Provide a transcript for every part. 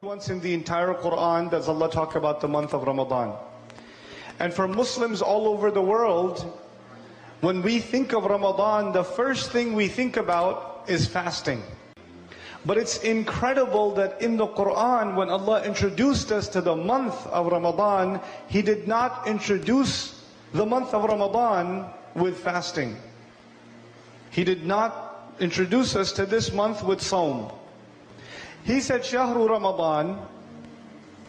Once in the entire Quran does Allah talk about the month of Ramadan. And for Muslims all over the world, when we think of Ramadan, the first thing we think about is fasting. But it's incredible that in the Quran, when Allah introduced us to the month of Ramadan, He did not introduce the month of Ramadan with fasting. He did not introduce us to this month with Sawm. He said, Shahru Ramadan,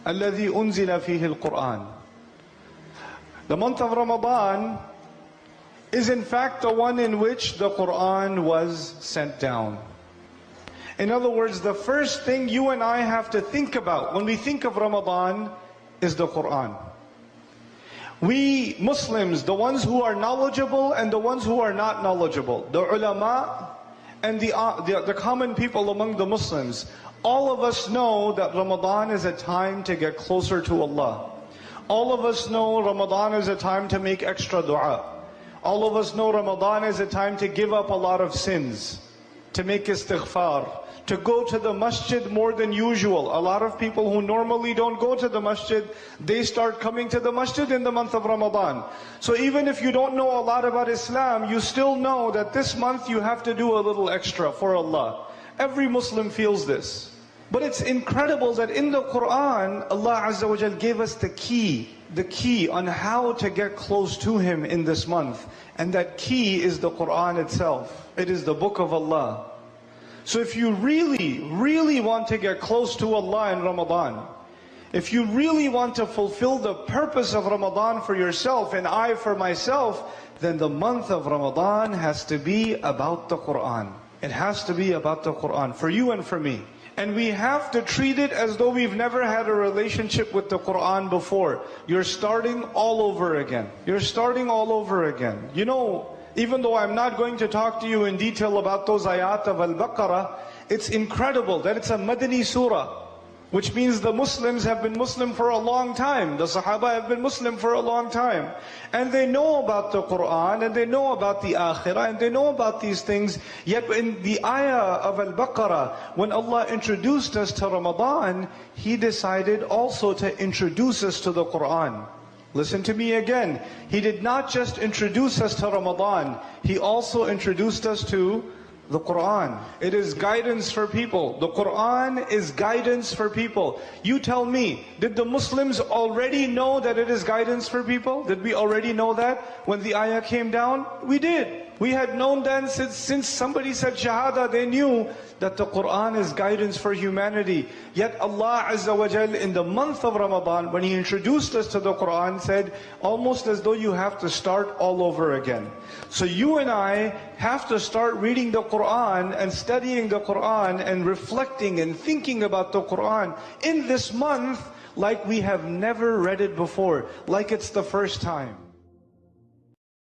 alladhi unzila fihi al-Quran. The month of Ramadan is in fact the one in which the Quran was sent down. In other words, the first thing you and I have to think about when we think of Ramadan is the Quran. We Muslims, the ones who are knowledgeable and the ones who are not knowledgeable, the ulama and the common people among the Muslims, all of us know that Ramadan is a time to get closer to Allah. All of us know Ramadan is a time to make extra dua. All of us know Ramadan is a time to give up a lot of sins, to make istighfar, to go to the masjid more than usual. A lot of people who normally don't go to the masjid, they start coming to the masjid in the month of Ramadan. So even if you don't know a lot about Islam, you still know that this month you have to do a little extra for Allah. Every Muslim feels this. But it's incredible that in the Quran, Allah Azza wa Jal gave us the key on how to get close to Him in this month. And that key is the Quran itself. It is the book of Allah. So if you really want to get close to Allah in Ramadan, if you really want to fulfill the purpose of Ramadan for yourself and I for myself, then the month of Ramadan has to be about the Quran. It has to be about the Quran, for you and for me. And we have to treat it as though we've never had a relationship with the Quran before. You're starting all over again. You're starting all over again. You know, even though I'm not going to talk to you in detail about those ayat of Al-Baqarah, it's incredible that it's a Madani surah, which means the Muslims have been Muslim for a long time. The Sahaba have been Muslim for a long time. And they know about the Quran, and they know about the Akhirah, and they know about these things. Yet in the ayah of Al-Baqarah, when Allah introduced us to Ramadan, He decided also to introduce us to the Quran. Listen to me again. He did not just introduce us to Ramadan, He also introduced us to the Quran. It is guidance for people. The Quran is guidance for people. You tell me, did the Muslims already know that it is guidance for people? Did we already know that when the ayah came down? We did. We had known then since somebody said Shahada, they knew that the Quran is guidance for humanity. Yet Allah Azza wa Jal in the month of Ramadan, when He introduced us to the Quran, said almost as though you have to start all over again. So you and I have to start reading the Quran and studying the Quran and reflecting and thinking about the Quran in this month like we have never read it before, like it's the first time.